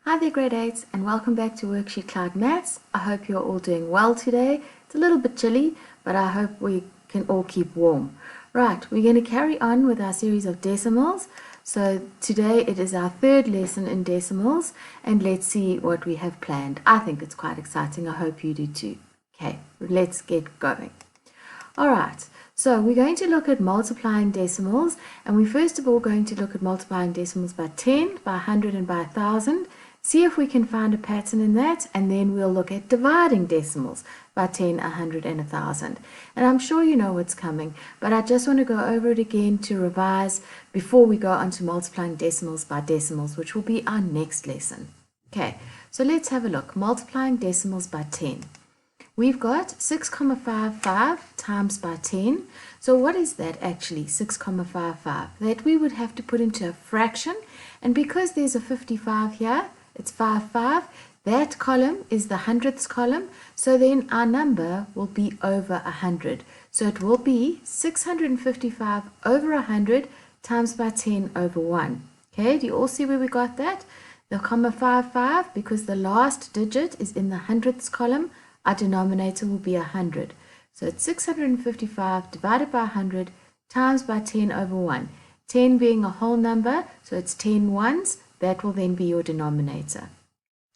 Hi there grade 8s and welcome back to WorksheetCloud Maths. I hope you're all doing well today. It's a little bit chilly, but I hope we can all keep warm. Right, we're going to carry on with our series of decimals. So today it is our third lesson in decimals and let's see what we have planned. I think it's quite exciting. I hope you do too. Okay, let's get going. Alright, so we're going to look at multiplying decimals and we're first of all going to look at multiplying decimals by 10, by 100 and by 1000. See if we can find a pattern in that, and then we'll look at dividing decimals by 10, 100 and 1000. And I'm sure you know what's coming, but I just want to go over it again to revise before we go on to multiplying decimals by decimals, which will be our next lesson. Okay, so let's have a look. Multiplying decimals by 10. We've got 6,55 times by 10. So what is that actually, 6,55? That we would have to put into a fraction, and because there's a 55 here, it's 55. That column is the hundredths column, so then our number will be over 100. So it will be 655 over 100 times by 10 over 1. Okay, do you all see where we got that? The comma 55, because the last digit is in the hundredths column, our denominator will be 100. So it's 655 divided by 100 times by 10 over 1. 10 being a whole number, so it's 10 ones. That will then be your denominator.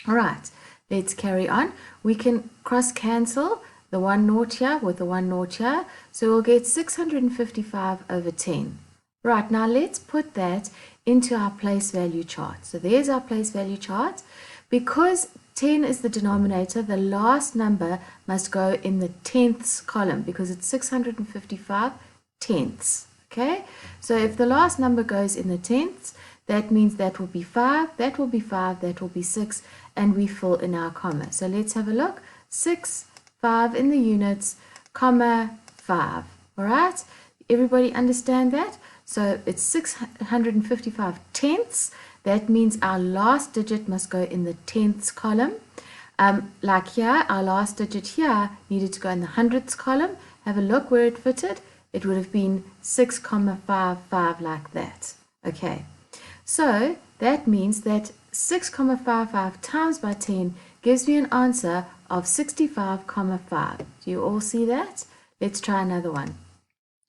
All right, let's carry on. We can cross cancel the 1 naught here with the 1 naught here. So we'll get 655 over 10. Right, now let's put that into our place value chart. So there's our place value chart. Because 10 is the denominator, the last number must go in the tenths column because it's 655 tenths. Okay, so if the last number goes in the tenths, that means that will be 5, that will be 5, that will be 6, and we fill in our comma. So let's have a look. 6, 5 in the units, comma 5. All right, everybody understand that? So it's 655 tenths. That means our last digit must go in the tenths column. Like here, our last digit here needed to go in the hundredths column. Have a look where it fitted. It would have been 6,55 like that. Okay, so that means that 6,55 times by 10 gives me an answer of 65,5. Do you all see that? Let's try another one.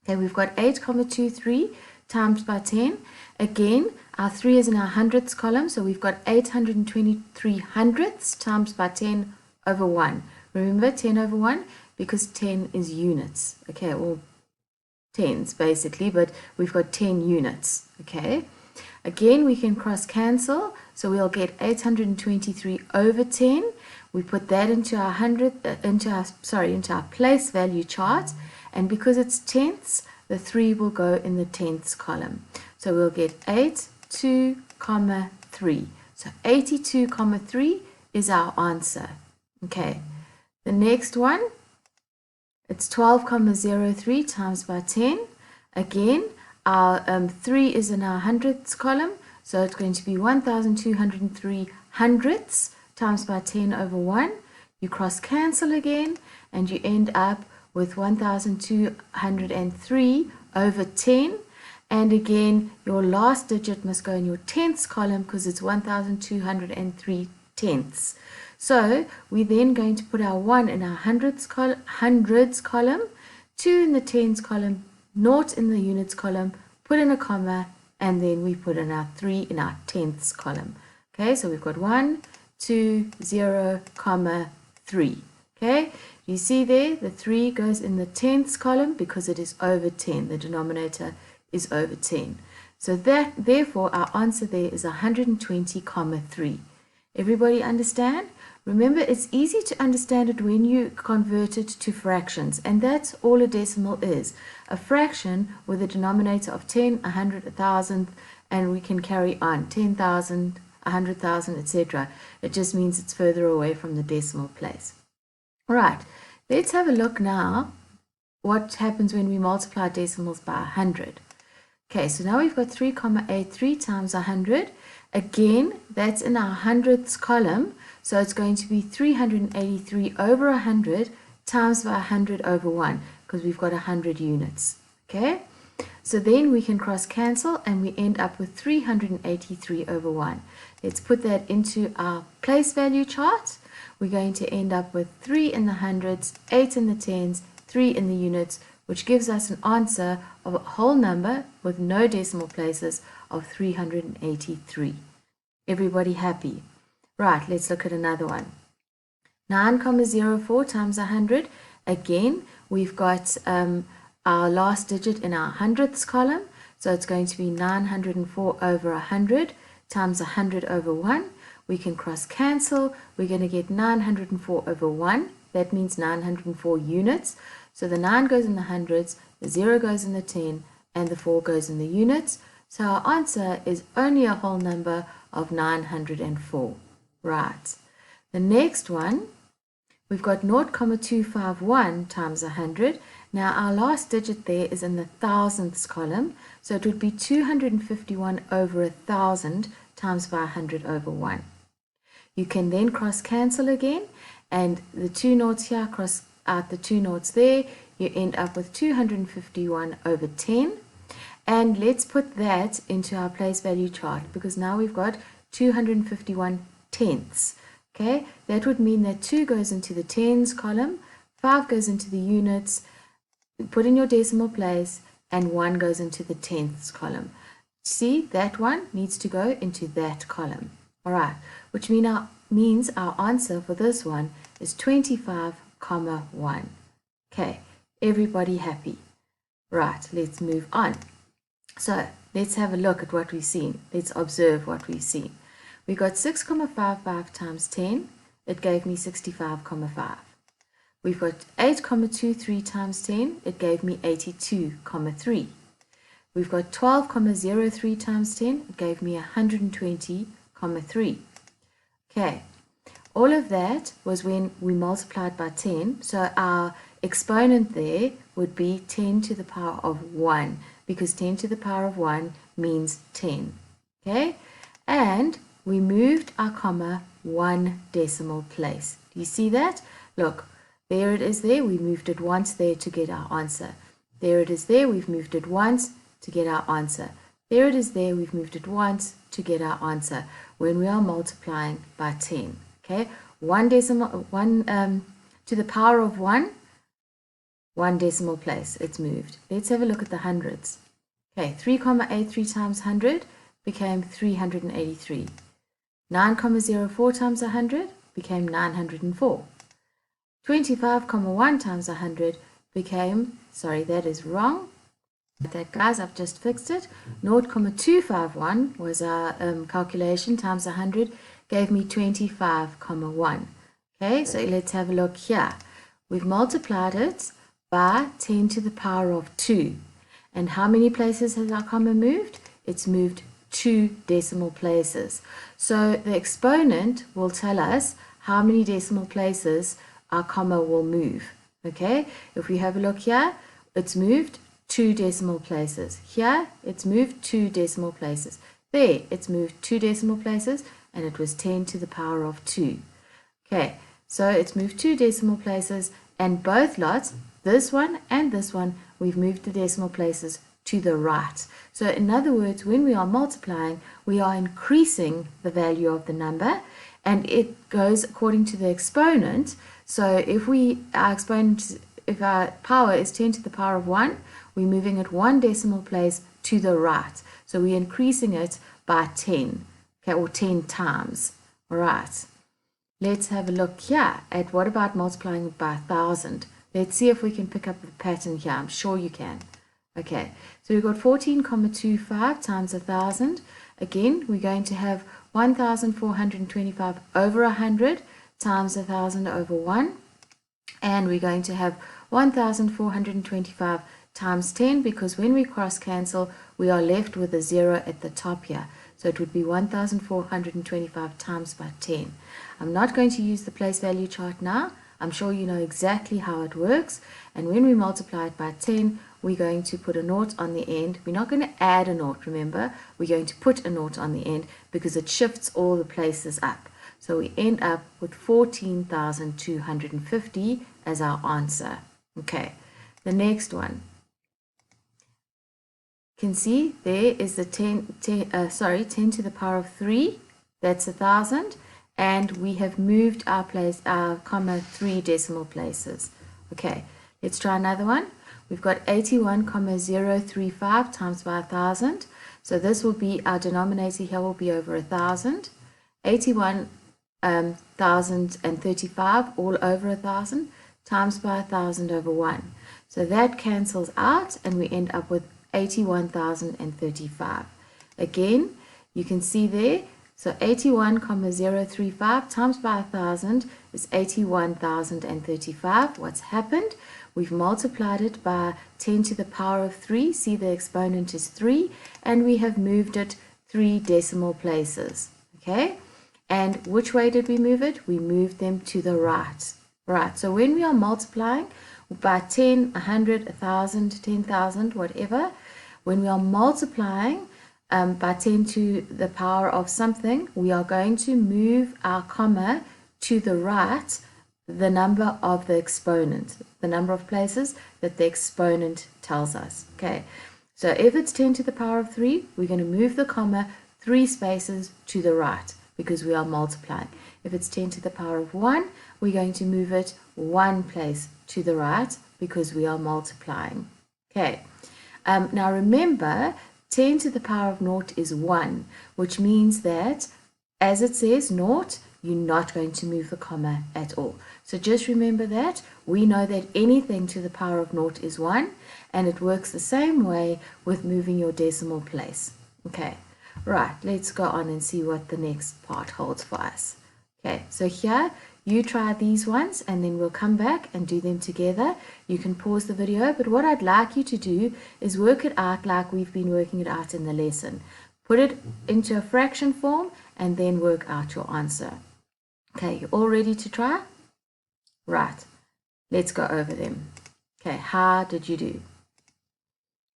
Okay, we've got 8,23 times by 10. Again, our 3 is in our hundredths column, so we've got 823 hundredths times by 10 over 1. Remember 10 over 1 because 10 is units, okay, or tens basically, but we've got 10 units, okay. Again, we can cross cancel, so we'll get 823 over 10. We put that into our into our place value chart, and because it's tenths, the 3 will go in the tenths column. So we'll get 82, 3. So 82, 3 is our answer. Okay. The next one, it's 12,03 times by 10. Again, our 3 is in our hundredths column, so it's going to be 1,203 hundredths times by 10 over 1. You cross cancel again, and you end up with 1,203 over 10. And again, your last digit must go in your tenths column because it's 1,203 tenths. So we're then going to put our 1 in our hundreds column, 2 in the tens column, 0 in the units column, put in a comma, and then we put in our 3 in our tenths column. Okay, so we've got 1, 2, 0, 3. Okay, you see there, the 3 goes in the tenths column because it is over 10. The denominator is over 10. So that, therefore, our answer there is 120,3. Everybody understand? Remember, it's easy to understand it when you convert it to fractions, and that's all a decimal is. A fraction with a denominator of 10, 100, 1,000, and we can carry on, 10,000, 100,000, etc. It just means it's further away from the decimal place. All right, let's have a look now what happens when we multiply decimals by 100. Okay, so now we've got 3,83 times 100. Again, that's in our hundredths column, so it's going to be 383 over 100 times by 100 over 1, because we've got 100 units. Okay, so then we can cross cancel and we end up with 383 over 1. let's put that into our place value chart. We're going to end up with 3 in the hundreds, 8 in the tens, 3 in the units, which gives us an answer of a whole number with no decimal places of 383. Everybody happy? Right, let's look at another one. 9,04 times 100. Again, we've got our last digit in our hundredths column, so it's going to be 904 over 100 times 100 over 1. We can cross cancel. We're going to get 904 over 1. That means 904 units. So the 9 goes in the hundreds, the 0 goes in the 10, and the 4 goes in the units. So our answer is only a whole number of 904. Right. The next one, we've got 0,251 times 100. Now our last digit there is in the thousandths column, so it would be 251 over 1,000 times by 100 over 1. You can then cross cancel again, and the 2 noughts here cross out the 2 noughts there. You end up with 251 over 10. And let's put that into our place value chart, because now we've got 251 tenths. Okay, that would mean that 2 goes into the tens column, 5 goes into the units, put in your decimal place, and 1 goes into the tenths column. See, that one needs to go into that column. Alright, which means our answer for this one is 25,1. Okay, everybody happy? Right, let's move on. So let's have a look at what we've seen. Let's observe what we've seen. We got 6,55 times 10. It gave me 65,5. We've got 8,23 times 10. It gave me 82,3. We've got 12,03 times 10. It gave me 120,3. Okay, all of that was when we multiplied by 10. So our exponent there would be 10 to the power of 1, because 10 to the power of 1 means 10. Okay, and we moved our comma 1 decimal place. Do you see that? Look, there it is there. We moved it once there to get our answer. There it is there. We've moved it once to get our answer. There it is there. We've moved it once to get our answer when we are multiplying by 10. Okay, 1 to the power of 1, 1 decimal place. It's moved. Let's have a look at the hundreds. Okay, 3,83 times 100 became 383. 9,04 times 100 became 904. 25,1 times 100 became, sorry, that is wrong. That, guys, I've just fixed it. 0,251 was our calculation times 100, gave me 25,1. Okay, so let's have a look here. We've multiplied it by 10 to the power of 2. And how many places has our comma moved? It's moved 2 decimal places. So the exponent will tell us how many decimal places our comma will move. Okay, if we have a look here, it's moved 2 decimal places. Here, it's moved 2 decimal places. There, it's moved 2 decimal places, and it was 10 to the power of 2. Okay, so it's moved 2 decimal places, and both lots, this one and this one, we've moved the decimal places to the right. So in other words, when we are multiplying, we are increasing the value of the number, and it goes according to the exponent. So if our power is 10 to the power of 1, we're moving it 1 decimal place to the right. So we're increasing it by 10, okay, or 10 times. All right. Let's have a look here at what about multiplying it by 1,000. Let's see if we can pick up the pattern here. I'm sure you can. Okay, so we've got 14,25 times 1,000. Again, we're going to have 1,425 over 100 times 1,000 over 1. And we're going to have 1,425 times 10, because when we cross cancel, we are left with a 0 at the top here. So it would be 1,425 times by 10. I'm not going to use the place value chart now. I'm sure you know exactly how it works. And when we multiply it by 10, we're going to put a naught on the end. We're not going to add a naught, remember. We're going to put a naught on the end because it shifts all the places up. So we end up with 14,250 as our answer. Okay, the next one. You can see there is the 10 to the power of 3. That's 1,000. And we have moved our comma 3 decimal places. Okay, let's try another one. We've got 81,035 times by 1,000. So this will be, our denominator here will be over 1,000. 81,035 all over 1,000 times by 1,000 over 1. So that cancels out and we end up with 81,035. Again, you can see there, so 81,035 times by 1,000 is 81,035. What's happened? We've multiplied it by 10 to the power of 3. See, the exponent is 3, and we have moved it 3 decimal places. Okay? And which way did we move it? We moved them to the right. Right, so when we are multiplying by 10, 100, 1,000, 10,000, whatever, when we are multiplying by 10 to the power of something, we are going to move our comma to the right, the number of the exponent, the number of places that the exponent tells us. Okay, so if it's 10 to the power of 3, we're going to move the comma 3 spaces to the right because we are multiplying. If it's 10 to the power of 1, we're going to move it 1 place to the right because we are multiplying. Okay, now remember, 10 to the power of 0 is 1, which means that as it says 0, you're not going to move the comma at all. So just remember that. We know that anything to the power of 0 is 1, and it works the same way with moving your decimal place. Okay, right, let's go on and see what the next part holds for us. Okay, so here, you try these ones and then we'll come back and do them together. You can pause the video, but what I'd like you to do is work it out like we've been working it out in the lesson. Put it into a fraction form and then work out your answer. Okay, you all ready to try? Right, let's go over them. Okay, how did you do?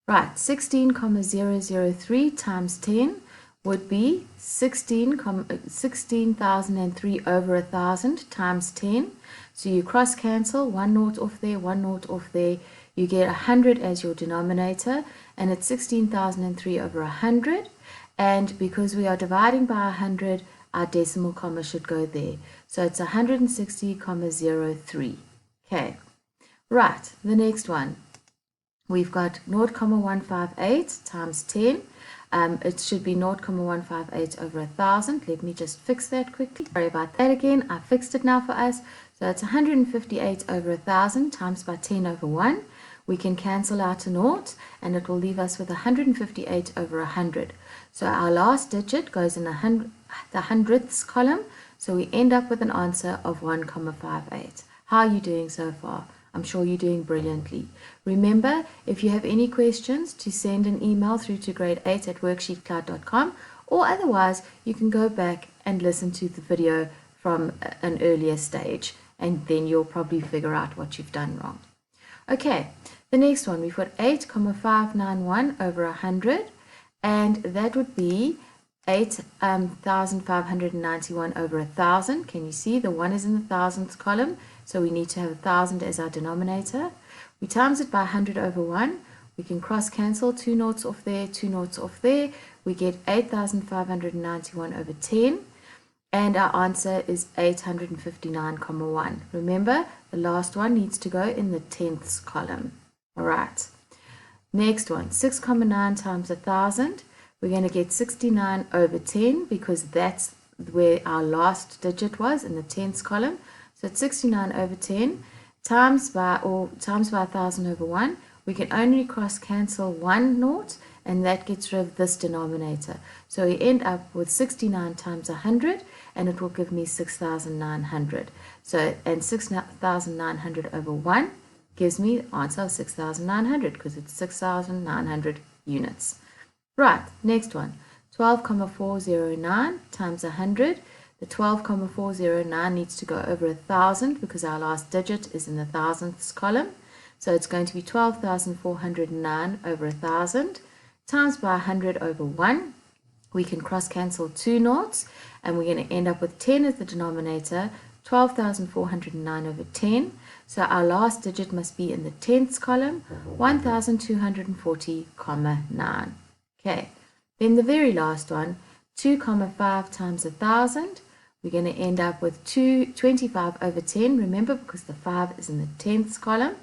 Right, 16,003 times 10 would be 16,003 over 1,000 times 10. So you cross cancel, 1 0 off there, 1 0 off there. You get 100 as your denominator, and it's 16,003 over 100. And because we are dividing by 100, our decimal comma should go there. So it's 160,03. Okay, right, the next one. We've got 0,158 times 10. It should be 0,158 over 1,000. Let me just fix that quickly. Sorry about that again. I fixed it now for us. So it's 158 over 1,000 times by 10 over 1. We can cancel out a 0, and it will leave us with 158 over 100. So our last digit goes in the hundredths column. So we end up with an answer of 1,58. How are you doing so far? I'm sure you're doing brilliantly. Remember, if you have any questions, to send an email through to grade8@worksheetcloud.com, or otherwise you can go back and listen to the video from an earlier stage, and then you'll probably figure out what you've done wrong. Okay, the next one, we've got 8,591 over 100, and that would be 8,591 over 1,000. Can you see the 1 is in the thousandths column? So we need to have 1,000 as our denominator. We times it by 100 over 1. We can cross cancel, 2 noughts off there, 2 noughts off there. We get 8,591 over 10. And our answer is 859,1. Remember, the last one needs to go in the tenths column. All right. Next one, 6,9 times 1,000. We're going to get 69 over 10 because that's where our last digit was in the tenths column. So it's 69 over 10 times by 1,000 over 1. We can only cross cancel 1 naught, and that gets rid of this denominator. So we end up with 69 times 100, and it will give me 6,900. So, and 6,900 over 1 gives me the answer of 6,900 because it's 6,900 units. Right, next one, 12,409 times 100. The 12,409 needs to go over 1,000 because our last digit is in the thousandths column. So it's going to be 12,409 over 1,000 times by 100 over 1. We can cross cancel 2 noughts, and we're going to end up with 10 as the denominator, 12,409 over 10. So our last digit must be in the tenths column, 1,240,9. Okay, then the very last one, 2,5 times 1,000. We're going to end up with 25 over 10, remember, because the 5 is in the tenths column.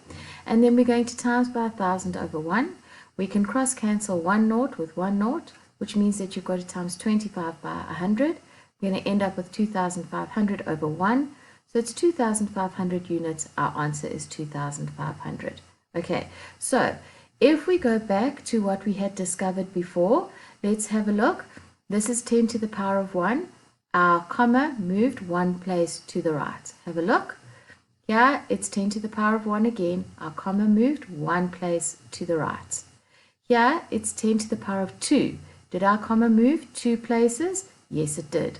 And then we're going to times by 1,000 over 1. We can cross cancel 1 naught with 1 naught, which means that you've got to times 25 by 100. We're going to end up with 2,500 over 1. So it's 2,500 units. Our answer is 2,500. Okay, so if we go back to what we had discovered before, let's have a look. This is 10 to the power of 1. Our comma moved one place to the right. Have a look. Here it's 10 to the power of 1 again. Our comma moved one place to the right. Here it's 10 to the power of 2. Did our comma move 2 places? Yes, it did.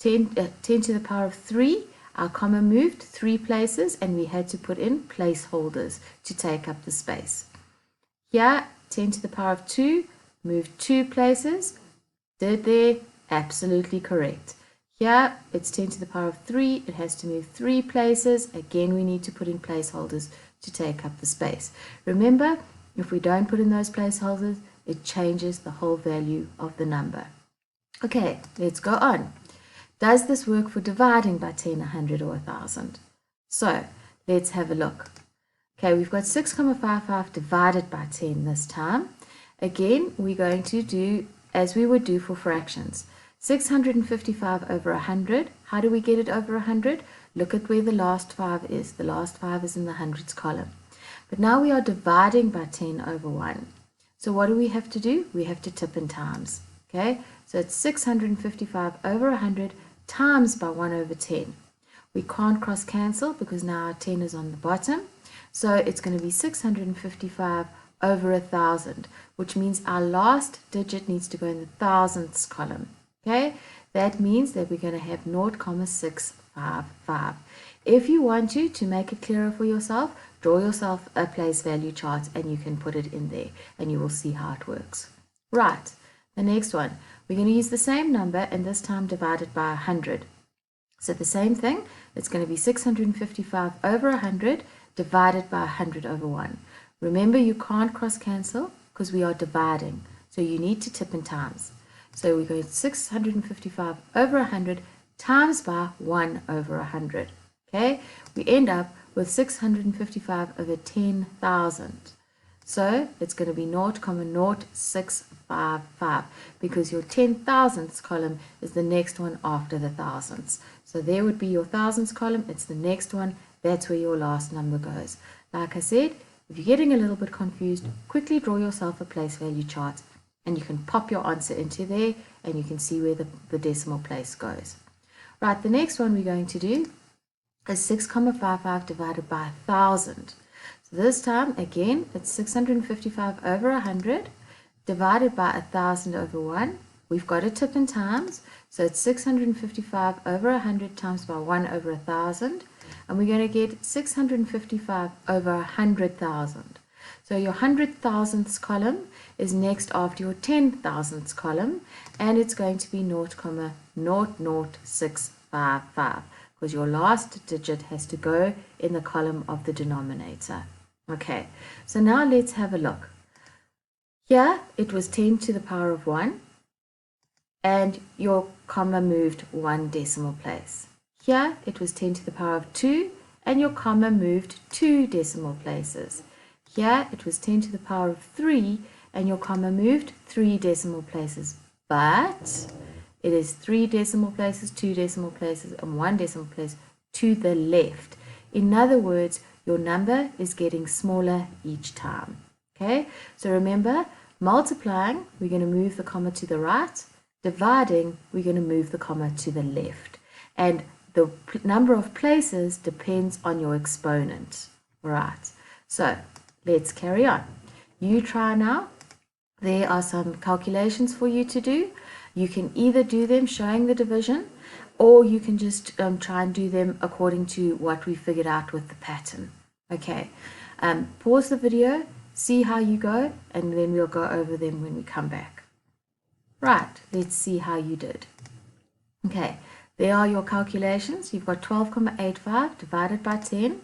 10 to the power of 3. Our comma moved 3 places and we had to put in placeholders to take up the space. Here, 10 to the power of 2 moved 2 places. Did there? Absolutely correct. Here, it's 10 to the power of 3. It has to move 3 places. Again, we need to put in placeholders to take up the space. Remember, if we don't put in those placeholders, it changes the whole value of the number. Okay, let's go on. Does this work for dividing by 10, 100, or 1,000? So, let's have a look. Okay, we've got 6,55 divided by 10 this time. Again, we're going to do as we would do for fractions. 655 over 100. How do we get it over 100? Look at where the last 5 is. The last 5 is in the hundreds column. But now we are dividing by 10 over 1. So what do we have to do? We have to tip in times. Okay, so it's 655 over 100 times by 1 over 10. We can't cross cancel because now our 10 is on the bottom. So it's going to be 655 over 1,000, which means our last digit needs to go in the thousandths column. Okay, that means that we're going to have 0,655. If you want to make it clearer for yourself, draw yourself a place value chart and you can put it in there and you will see how it works. Right, the next one. We're going to use the same number and this time divided by 100. So the same thing, it's going to be 655 over 100 divided by 100 over 1. Remember, you can't cross cancel because we are dividing, so you need to tip in times. So we're going 655 over 100 times by 1 over 100. Okay, we end up with 655 over 10,000. So it's going to be 0,0655 because your 10,000ths column is the next one after the thousandths. So there would be your thousandths column. It's the next one. That's where your last number goes. Like I said, if you're getting a little bit confused, quickly draw yourself a place value chart and you can pop your answer into there and you can see where the decimal place goes. Right, the next one we're going to do is 6,55 divided by 1,000. So this time, again, it's 655 over 100 divided by 1,000 over 1. We've got a tip in times, so it's 655 over 100 times by 1 over 1,000. And we're going to get 655 over 100,000. So your 100,000ths column is next after your 10,000ths column, and it's going to be 0,00655 because your last digit has to go in the column of the denominator. Okay, so now let's have a look. Here it was 10 to the power of 1, and your comma moved 1 decimal place. Here it was 10 to the power of 2 and your comma moved 2 decimal places. Here it was 10 to the power of 3 and your comma moved 3 decimal places. But it is 3 decimal places, 2 decimal places and 1 decimal place to the left. In other words, your number is getting smaller each time. Okay, so remember, multiplying, we're going to move the comma to the right. Dividing, we're going to move the comma to the left. And the number of places depends on your exponent. Right, so let's carry on. You try now. There are some calculations for you to do. You can either do them showing the division, or you can just try and do them according to what we figured out with the pattern. Okay, pause the video, see how you go, and then we'll go over them when we come back. Right, let's see how you did. Okay, there are your calculations. You've got 12,85 divided by 10,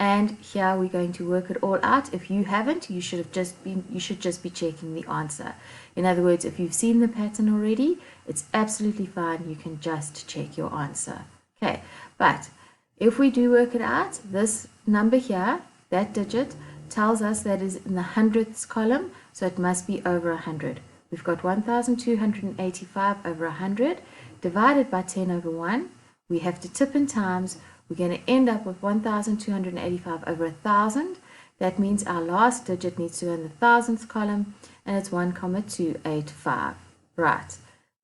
And here we're going to work it all out. If you haven't, you should just be checking the answer. In other words, if you've seen the pattern already, it's absolutely fine. You can just check your answer. Okay, but if we do work it out, this number here, that digit, tells us that is in the hundredths column, so it must be over 100. We've got 1,285 over 100 divided by 10 over 1. We have to tip in times. We're going to end up with 1,285 over 1,000. That means our last digit needs to go in the thousandths column, and it's 1,285. Right.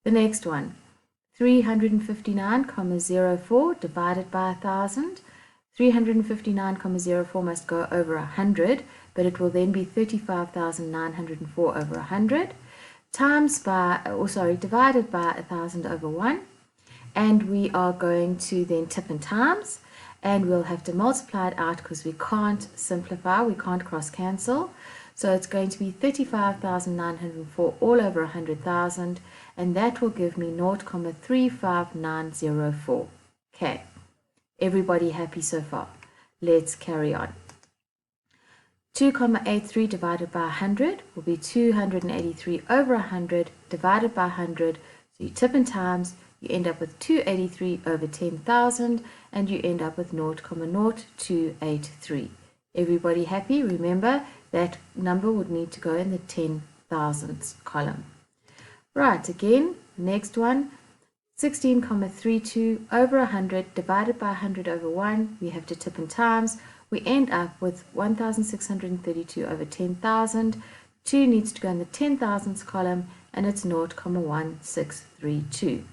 The next one, 359,04 divided by 1,000. 359,04 must go over 100, but it will then be 35,904 over 100 divided by 1,000 over 1. And we are going to then tip in times, and we'll have to multiply it out because we can't simplify, we can't cross cancel. So it's going to be 35,904 all over 100,000, and that will give me 0.35904. Okay, everybody happy so far? Let's carry on. 2,83 divided by 100 will be 283 over 100 divided by 100. So you tip in times, you end up with 283 over 10,000, and you end up with 0.0283. Everybody happy? Remember, that number would need to go in the 10,000ths column. Right, again, next one, 16,32 over 100 divided by 100 over 1. We have to tip in times. We end up with 1,632 over 10,000. 2 needs to go in the 10,000ths column, and it's 0.1632.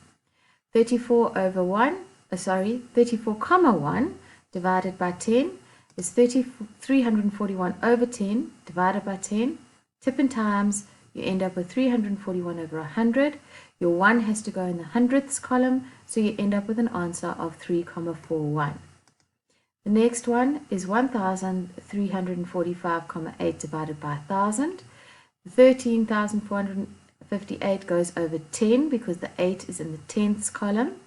34,1 divided by 10 is 341 over 10 divided by 10. Tip in times, you end up with 341 over 100. Your 1 has to go in the hundredths column, so you end up with an answer of 3,41. The next one is 1,345,8 divided by 1,000. 13,458 goes over 10 because the 8 is in the tenths column.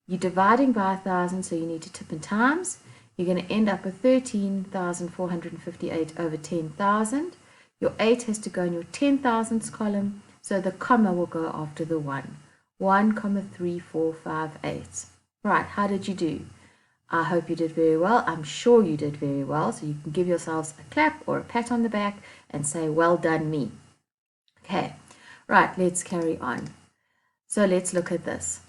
You're dividing by 1,000, so you need to tip in times. You're going to end up with 13,458 over 10,000. Your 8 has to go in your 10,000ths column, so the comma will go after the 1. 1,3458. Right, how did you do? I hope you did very well. I'm sure you did very well, so you can give yourselves a clap or a pat on the back and say, well done me. Okay, right, let's carry on. So let's look at this.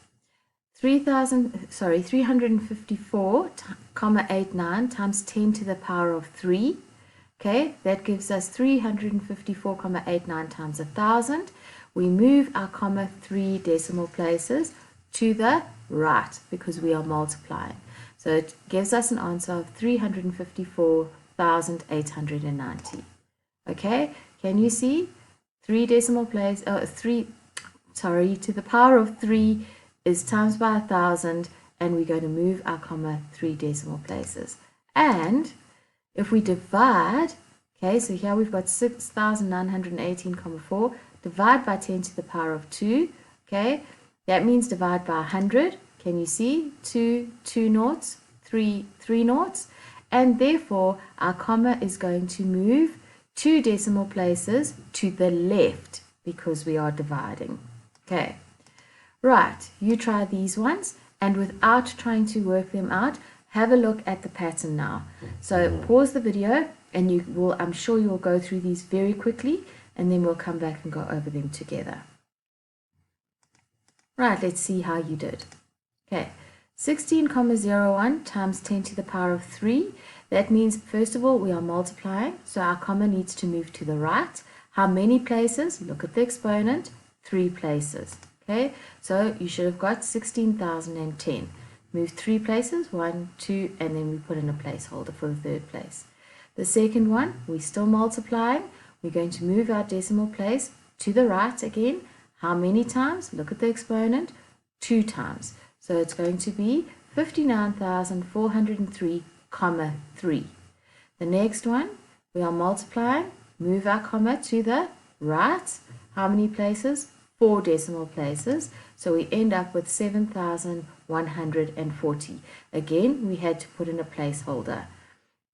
354,89 times 10 to the power of 3. Okay, that gives us 354,89 times 1,000. We move our comma 3 decimal places to the right because we are multiplying. So it gives us an answer of 354,890. Okay, can you see? 3 decimal place, to the power of 3 is times by 1,000, and we're going to move our comma 3 decimal places. And if we divide, okay, so here we've got 6,918,4, divide by 10 to the power of 2, okay, that means divide by 100. Can you see? 2 noughts, 3 noughts, and therefore our comma is going to move 2 decimal places to the left because we are dividing. Okay, right, you try these ones, and without trying to work them out, have a look at the pattern now. So pause the video, and you will, I'm sure you will go through these very quickly, and then we'll come back and go over them together. Right, let's see how you did. Okay, 16,01 times 10 to the power of 3. That means, first of all, we are multiplying, so our comma needs to move to the right. How many places? Look at the exponent, 3 places. Okay, so you should have got 16,010. Move 3 places, 1, 2, and then we put in a placeholder for the third place. The second one, we're still multiplying. We're going to move our decimal place to the right again. How many times? Look at the exponent, 2 times. So it's going to be 59,403, 3. The next one, we are multiplying. Move our comma to the right. How many places? 4 decimal places. So we end up with 7,140. Again, we had to put in a placeholder.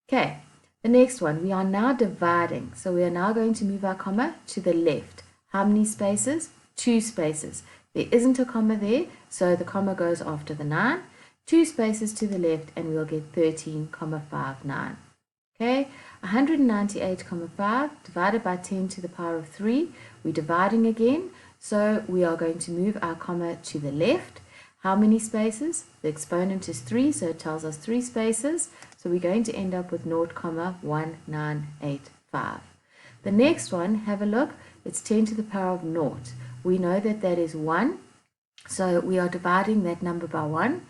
Okay, the next one, we are now dividing. So we are now going to move our comma to the left. How many spaces? 2 spaces. There isn't a comma there, so the comma goes after the 9. 2 spaces to the left, and we'll get 13,59. Okay, 198,5 divided by 10 to the power of 3. We're dividing again, so we are going to move our comma to the left. How many spaces? The exponent is 3, so it tells us 3 spaces. So we're going to end up with 0,1985. The next one, have a look, it's 10 to the power of 0. We know that that is 1, so we are dividing that number by 1.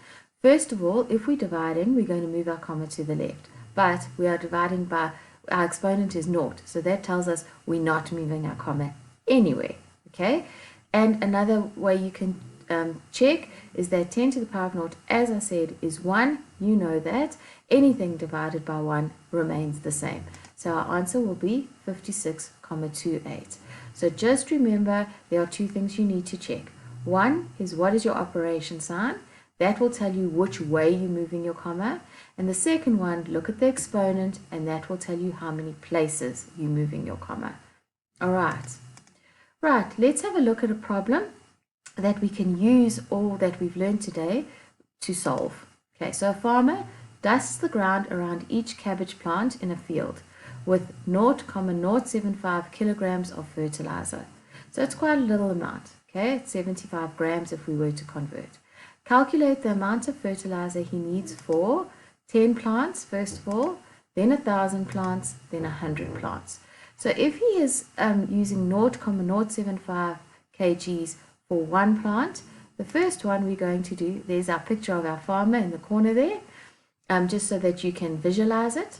First of all, if we're dividing, we're going to move our comma to the left. But we are dividing by, our exponent is 0, so that tells us we're not moving our comma anywhere, okay? And another way you can check is that 10 to the power of 0, as I said, is 1. You know that. Anything divided by 1 remains the same. So our answer will be 56,28. So just remember, there are 2 things you need to check. One is, what is your operation sign? That will tell you which way you're moving your comma. And the second one, look at the exponent, and that will tell you how many places you're moving your comma. All right. Right, let's have a look at a problem that we can use all that we've learned today to solve. Okay, so a farmer dusts the ground around each cabbage plant in a field with 0,075 kilograms of fertilizer. So it's quite a little amount, okay? It's 75 grams if we were to convert. Calculate the amount of fertilizer he needs for 10 plants, first of all, then 1,000 plants, then 100 plants. So if he is using 0,075 kgs for one plant, the first one we're going to do, there's our picture of our farmer in the corner there, just so that you can visualize it.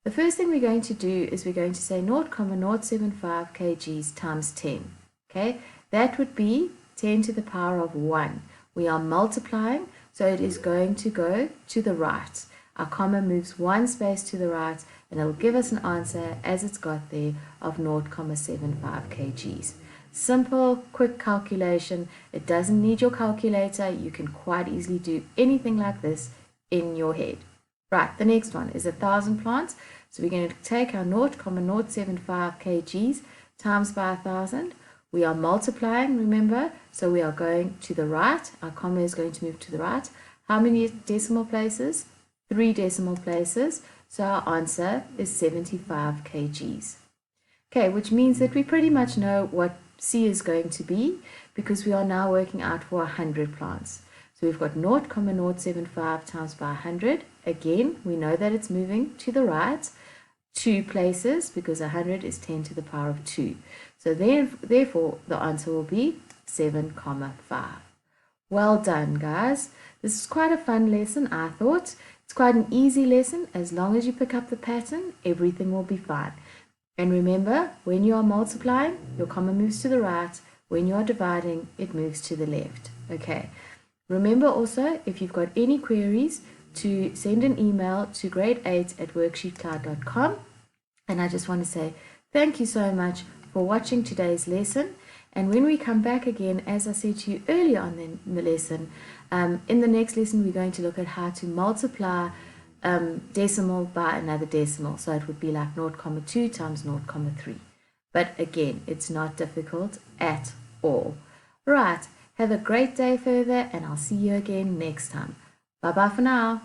The first thing we're going to do is we're going to say 0,075 kgs times 10. Okay, that would be 10 to the power of 1. We are multiplying, so it is going to go to the right. Our comma moves 1 space to the right, and it'll give us an answer, as it's got there, of 0,75 kgs. Simple, quick calculation. It doesn't need your calculator. You can quite easily do anything like this in your head. Right, the next one is 1,000 plants. So we're going to take our 0,075 kgs times by 1,000. We are multiplying, remember, so we are going to the right. Our comma is going to move to the right. How many decimal places? 3 decimal places. So our answer is 75 kgs. Okay, which means that we pretty much know what C is going to be, because we are now working out for 100 plants. So we've got 0,075 times by 100. Again, we know that it's moving to the right 2 places, because 100 is 10 to the power of 2. So therefore, the answer will be 7,5. Well done, guys. This is quite a fun lesson, I thought. It's quite an easy lesson. As long as you pick up the pattern, everything will be fine. And remember, when you are multiplying, your comma moves to the right. When you are dividing, it moves to the left. Okay. Remember also, if you've got any queries, to send an email to grade8@worksheetcloud.com. And I just want to say thank you so much for watching today's lesson. And when we come back again, as I said to you earlier on in the lesson, in the next lesson we're going to look at how to multiply decimal by another decimal. So it would be like 0,2 times 0,3. But again, it's not difficult at all. Right, have a great day further, and I'll see you again next time. Bye bye for now.